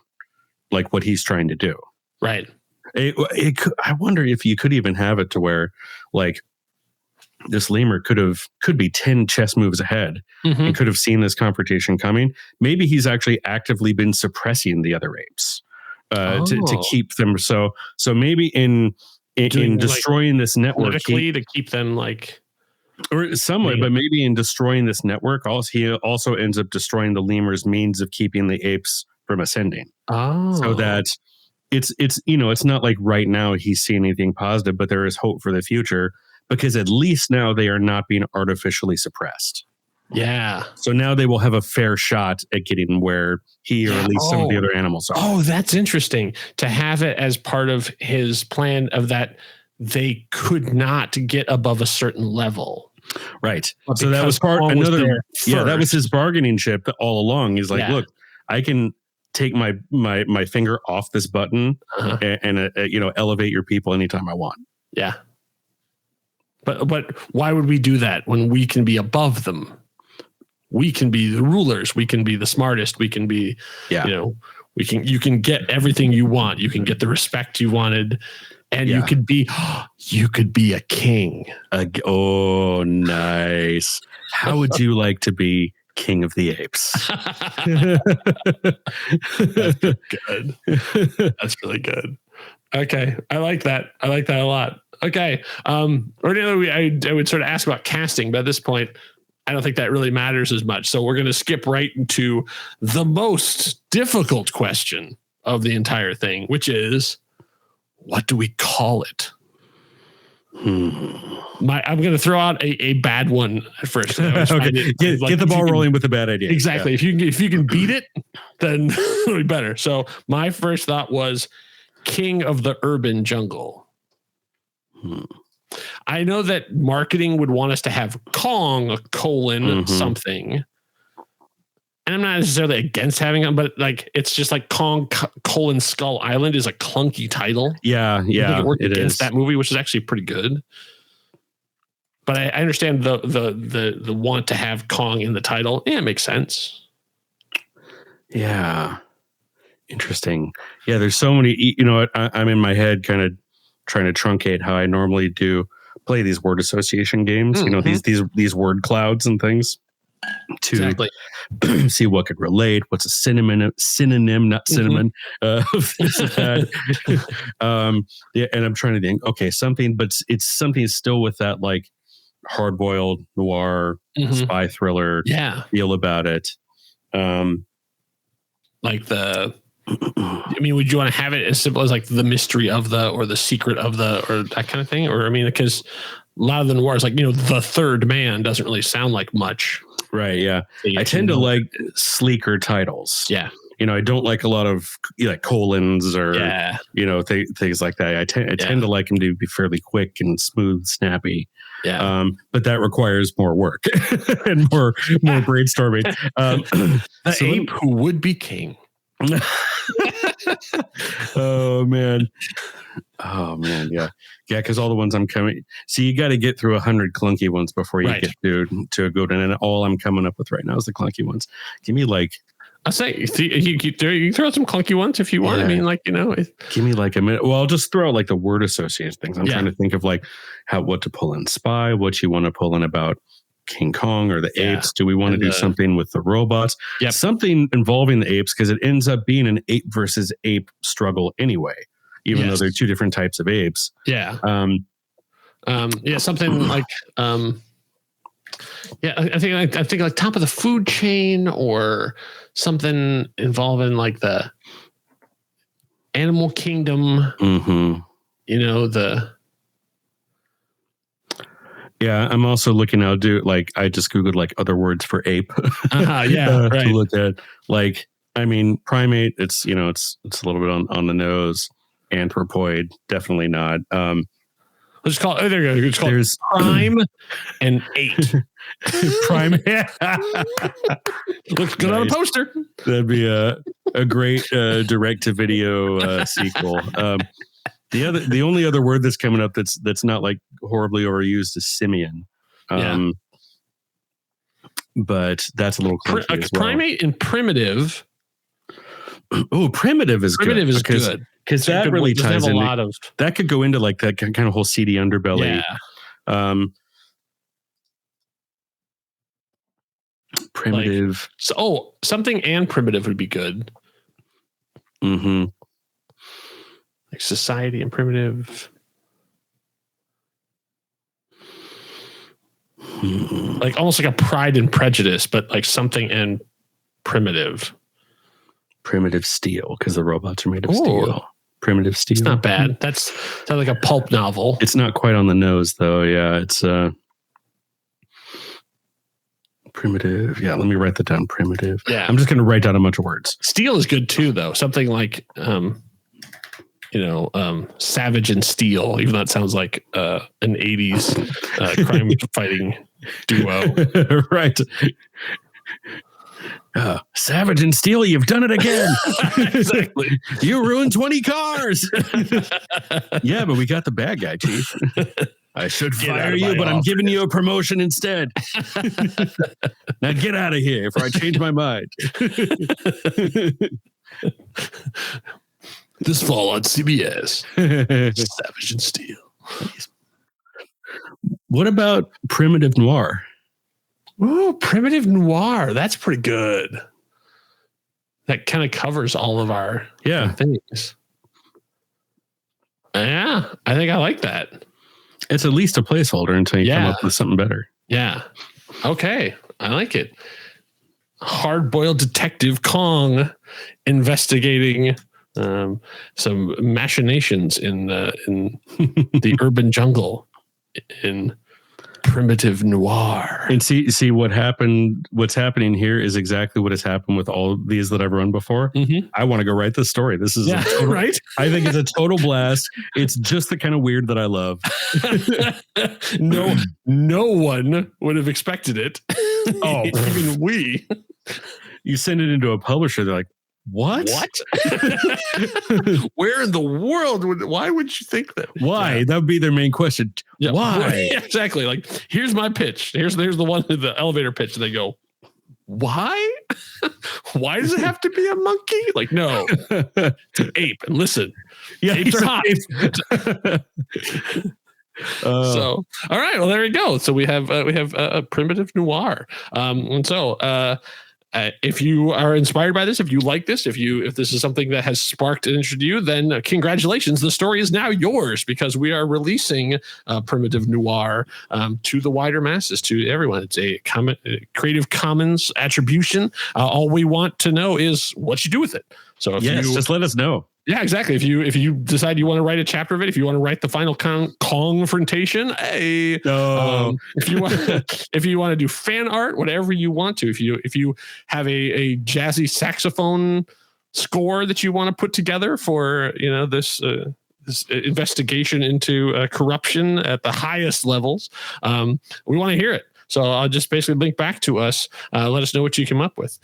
like what he's trying to do. Right. I wonder if you could even have it to where like this lemur could be 10 chess moves ahead and could have seen this confrontation coming. Maybe he's actually actively been suppressing the other apes to keep them. So maybe in destroying this network, to keep them like, or somewhat, but maybe in destroying this network, he also ends up destroying the lemur's means of keeping the apes from ascending. So that it's not like right now he's seeing anything positive, but there is hope for the future because at least now they are not being artificially suppressed. Yeah. So now they will have a fair shot at getting where he or at least some of the other animals are. Oh, that's interesting to have it as part of his plan of that they could not get above a certain level. Right. So that was that was his bargaining chip all along. He's like, look, I can take my finger off this button and elevate your people anytime I want. Yeah. But why would we do that when we can be above them? We can be the rulers. We can be the smartest. We can be, you can get everything you want. You can get the respect you wanted. And you could be a king. Oh, nice. How would you like to be king of the apes? That's good. That's really good. Okay. I like that. I like that a lot. Okay. Ordinarily, I would sort of ask about casting, but at this point, I don't think that really matters as much. So we're going to skip right into the most difficult question of the entire thing, which is, what do we call it? I'm going to throw out a bad one at first. Okay. Get the ball rolling with a bad idea. Exactly. Yeah. If you can beat it, then it'll be better. So my first thought was King of the Urban Jungle. I know that marketing would want us to have Kong : something. And I'm not necessarily against having them, but like it's just like Kong : Skull Island is a clunky title. Yeah, I think it worked against that movie, which is actually pretty good. But I understand the want to have Kong in the title. Yeah, it makes sense. Yeah, interesting. Yeah, there's so many. I'm in my head kind of trying to truncate how I normally do play these word association games. These word clouds and things. To see what could relate, what's a synonym, not cinnamon, of this or that. And I'm trying to think, okay, something, but it's something still with that like hard-boiled noir spy thriller feel about it. Like the I mean, would you want to have it as simple as like the mystery of or the secret of or that kind of thing? Or, I mean, because a lot of the noirs, like, the third man doesn't really sound like much. Right. Yeah. I tend to like sleeker titles. Yeah. I don't like a lot of like colons or, things like that. I tend to like them to be fairly quick and smooth, snappy. Yeah. But that requires more work and more brainstorming. The ape who would be king. Oh man. Yeah. Because all the ones I'm coming, see, you got to get through 100 clunky ones before you get to a good one. And all I'm coming up with right now is the clunky ones. Give me like, I say you throw out some clunky ones if you want. I mean, like, give me like a minute. Well, I'll just throw out like the word associated things. I'm trying to think of like what to pull in spy, what you want to pull in about King Kong or the apes. Do we want to do something with the robots? Yep. Something involving the apes, because it ends up being an ape versus ape struggle anyway, even though they're two different types of apes. Yeah. Something like I think like top of the food chain, or something involving like the animal kingdom. Mm-hmm. Yeah, I'm also looking now. I just Googled like other words for ape. Right. To look at, like, I mean, primate. It's it's a little bit on the nose. Anthropoid, definitely not. Let's call it. There you go. It's called prime and ape. Prime. Looks good on a poster. That'd be a great direct to video sequel. The only other word that's coming up that's not like horribly overused is simian. But that's a little clunky as well. Primate and primitive. Oh, primitive is good. Because that really ties in. That could go into like that kind of whole seedy underbelly. Yeah. Primitive. Something and primitive would be good. Mm-hmm. Like society and primitive. Like almost like a Pride and Prejudice, but like something and primitive. Primitive steel, because the robots are made of steel. Primitive steel. It's not bad. Sounds like a pulp novel. It's not quite on the nose though. Yeah, it's primitive. Yeah, let me write that down. Primitive. Yeah. I'm just going to write down a bunch of words. Steel is good too, though. Something like, Savage and Steel, even though it sounds like an 80s crime fighting duo. Right. Savage and Steel, you've done it again. Exactly. You ruined 20 cars. Yeah, but we got the bad guy, Chief. I should fire you, but I'm giving you a promotion instead. Now get out of here before I change my mind. This fall on CBS. Savage and Steel. What about Primitive Noir? Oh, Primitive Noir. That's pretty good. That kind of covers all of our things. Yeah, I think I like that. It's at least a placeholder until you come up with something better. Yeah. Okay. I like it. Hard-boiled detective Kong investigating some machinations in the urban jungle in Primitive Noir. And see what happened. What's happening here is exactly what has happened with all of these that I've run before. Mm-hmm. I want to go write this story. This is right. I think it's a total blast. It's just the kind of weird that I love. No one would have expected it. Oh, even we. You send it into a publisher, they're like, What? Where in the world why would you think that? Why? Yeah. That would be their main question. Yeah. Why? Yeah, exactly. Like, here's my pitch. Here's the one with the elevator pitch. And they go, why? Why does it have to be a monkey? Like, no, it's an ape. And listen, apes are hot. So, all right. Well, there we go. So we have a Primitive Noir. And so, if you are inspired by this, if you like this, if this is something that has sparked an interest in you, then congratulations. The story is now yours because we are releasing Primitive Noir to the wider masses, to everyone. It's a Creative Commons attribution. All we want to know is what you do with it. So if just let us know. Yeah, exactly. If you decide you want to write a chapter of it, if you want to write the final confrontation, if you want to do fan art, whatever you want to, if you have a jazzy saxophone score that you want to put together for this investigation into corruption at the highest levels, we want to hear it. So I'll just basically link back to us. Let us know what you come up with.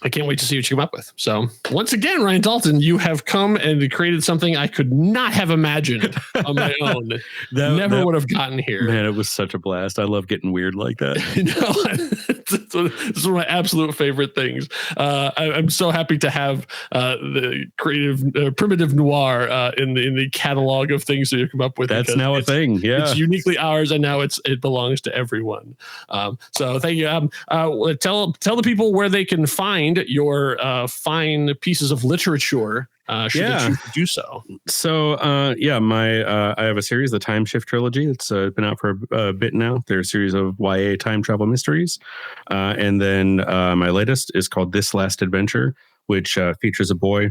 I can't wait to see what you come up with. So once again, Ryan Dalton, you have come and created something I could not have imagined on my own. Never would have gotten here. Man, it was such a blast. I love getting weird like that. This is one of my absolute favorite things. I'm so happy to have the creative Primitive Noir in the catalog of things that you come up with. That's now a thing. Yeah, it's uniquely ours, and now it belongs to everyone. So thank you. Tell the people where they can find your fine pieces of literature should they choose to do so. So I have a series, the Time Shift trilogy. It's been out for a bit now. They're a series of YA time travel mysteries, and then my latest is called This Last Adventure, which features a boy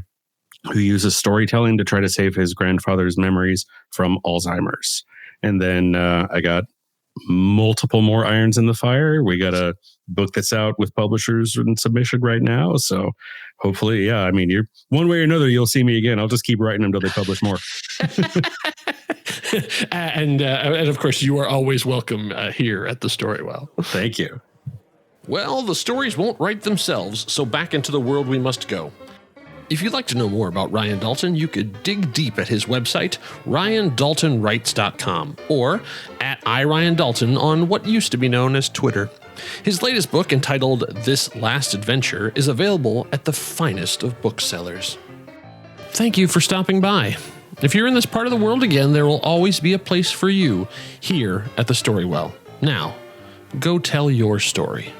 who uses storytelling to try to save his grandfather's memories from Alzheimer's. And then I got multiple more irons in the fire. We got a book that's out with publishers in submission right now. So hopefully, you're one way or another, you'll see me again. I'll just keep writing them until they publish more. and of course, you are always welcome here at the Storywell. Thank you. Well, the stories won't write themselves, so back into the world we must go. If you'd like to know more about Ryan Dalton, you could dig deep at his website, ryandaltonwrites.com, or at iRyanDalton on what used to be known as Twitter. His latest book, entitled This Last Adventure, is available at the finest of booksellers. Thank you for stopping by. If you're in this part of the world again, there will always be a place for you here at the Storywell. Now, go tell your story.